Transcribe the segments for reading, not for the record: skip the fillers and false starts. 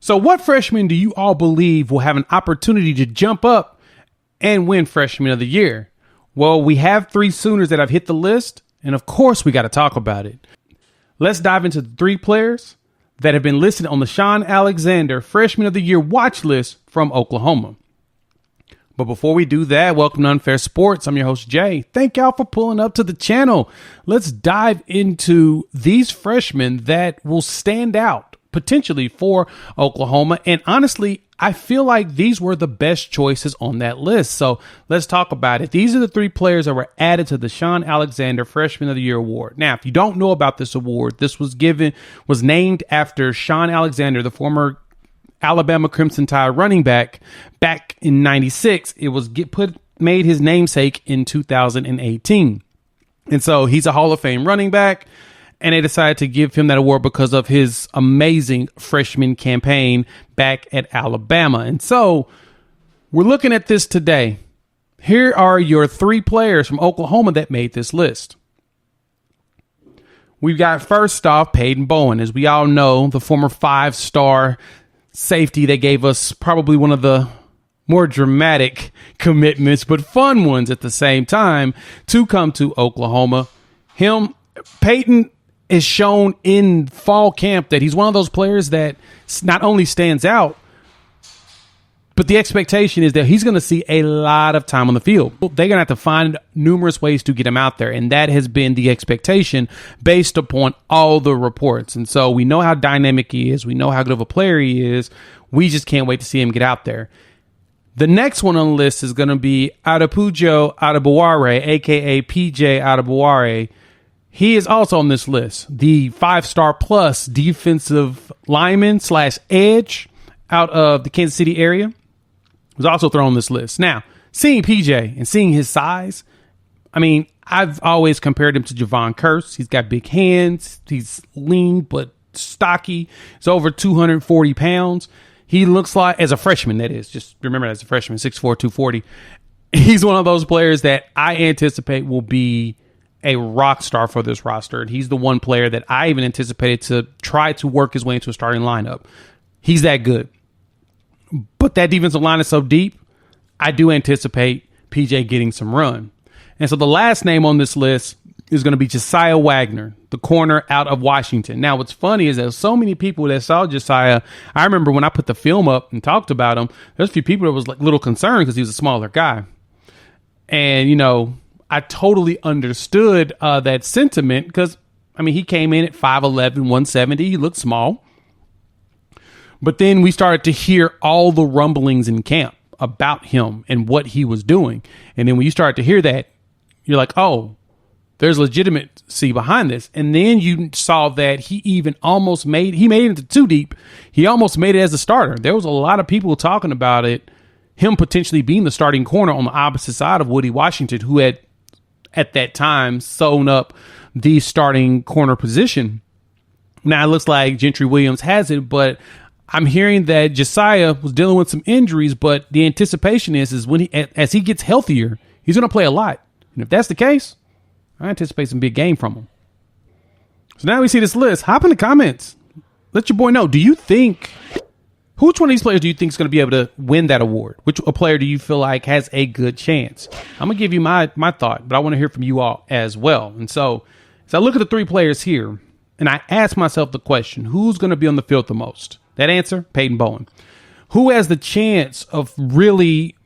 So what freshman do you all believe will have an opportunity to jump up and win Freshman of the Year? Well, we have 3 Sooners that have hit the list, and of course we got to talk about it. Let's dive into the 3 players that have been listed on the Shaun Alexander Freshman of the Year watch list from Oklahoma. But before we do that, welcome to Unfair Sports. I'm your host, Jay. Thank y'all for pulling up to the channel. Let's dive into these freshmen that will stand out potentially for Oklahoma. And honestly, I feel like these were the best choices on that list. So let's talk about it. These are the 3 players that were added to the Shaun Alexander Freshman of the Year award. Now, if you don't know about this award, this was named after Shaun Alexander, the former Alabama Crimson Tide running back in 96. It was made his namesake in 2018. And so he's a Hall of Fame running back. And they decided to give him that award because of his amazing freshman campaign back at Alabama. And so we're looking at this today. Here are your 3 players from Oklahoma that made this list. We've got first off Peyton Bowen. As we all know, the former 5-star safety that gave us probably one of the more dramatic commitments, but fun ones at the same time, to come to Oklahoma. Peyton is shown in fall camp that he's one of those players that not only stands out, but the expectation is that he's going to see a lot of time on the field. They're going to have to find numerous ways to get him out there, and that has been the expectation based upon all the reports. And so we know how dynamic he is. We know how good of a player he is. We just can't wait to see him get out there. The next one on the list is going to be PJ Adebawore, a.k.a. PJ Adebawore. He is also on this list, the 5-star plus defensive lineman / edge out of the Kansas City area. Was also thrown on this list. Now, seeing PJ and seeing his size, I mean, I've always compared him to Javon Curse. He's got big hands. He's lean but stocky. He's over 240 pounds. He looks like, as a freshman, that is. Just remember that as a freshman, 6'4", 240. He's one of those players that I anticipate will be a rock star for this roster. And he's the one player that I even anticipated to try to work his way into a starting lineup. He's that good. But that defensive line is so deep, I do anticipate PJ getting some run. And so the last name on this list is going to be Josiah Wagner, the corner out of Washington. Now, what's funny is there's so many people that saw Josiah. I remember when I put the film up and talked about him, there's a few people that was like a little concerned because he was a smaller guy. And, you know, I totally understood that sentiment because, I mean, he came in at 5'11", 170. He looked small. But then we started to hear all the rumblings in camp about him and what he was doing. And then when you start to hear that, you're like, oh, there's legitimacy behind this. And then you saw that he even almost made it into 2 deep. He almost made it as a starter. There was a lot of people talking about it, him potentially being the starting corner on the opposite side of Woody Washington, who had at that time sewn up the starting corner position. Now it looks like Gentry Williams has it, but I'm hearing that Josiah was dealing with some injuries, but the anticipation is when as he gets healthier, he's going to play a lot. And if that's the case, I anticipate some big game from him. So now we see this list. Hop in the comments. Let your boy know. Do you think, which one of these players do you think is going to be able to win that award? Which a player do you feel like has a good chance? I'm going to give you my thought, but I want to hear from you all as well. And so as I look at the 3 players here, and I ask myself the question, who's going to be on the field the most? That answer, Peyton Bowen. Who has the chance of really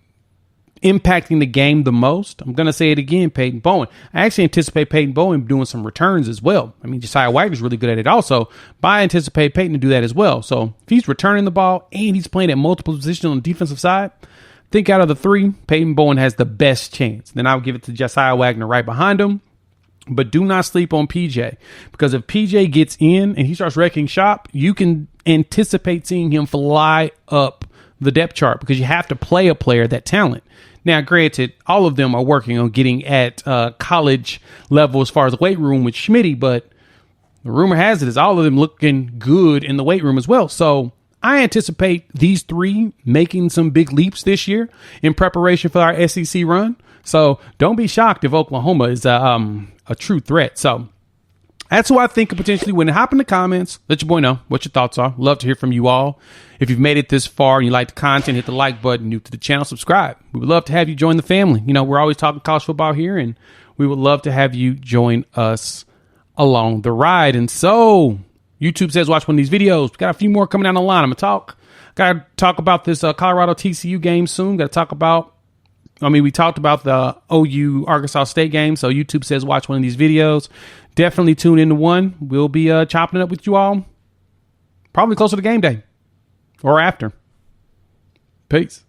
impacting the game the most? I'm going to say it again, Peyton Bowen. I actually anticipate Peyton Bowen doing some returns as well. I mean, Josiah Wagner's really good at it also, but I anticipate Peyton to do that as well. So if he's returning the ball and he's playing at multiple positions on the defensive side, I think out of the 3, Peyton Bowen has the best chance. Then I'll give it to Josiah Wagner right behind him. But do not sleep on PJ, because if PJ gets in and he starts wrecking shop, you can anticipate seeing him fly up the depth chart because you have to play a player that talent. Now, granted, all of them are working on getting at college level as far as the weight room with Schmitty, but the rumor has it is all of them looking good in the weight room as well. So I anticipate these 3 making some big leaps this year in preparation for our SEC run. So don't be shocked if Oklahoma is a true threat. So That's who I think could potentially win. Hop in the comments. Let your boy know what your thoughts are. Love to hear from you all. If you've made it this far and you like the content, hit the like button. New to the channel, subscribe. We would love to have you join the family. You know, we're always talking college football here, and we would love to have you join us along the ride. And so, YouTube says watch one of these videos. We got a few more coming down the line. Got to talk about this Colorado TCU game soon. Got to talk about, we talked about the OU Arkansas State game. So YouTube says watch one of these videos. Definitely tune into one. We'll be chopping it up with you all probably closer to game day or after. Peace.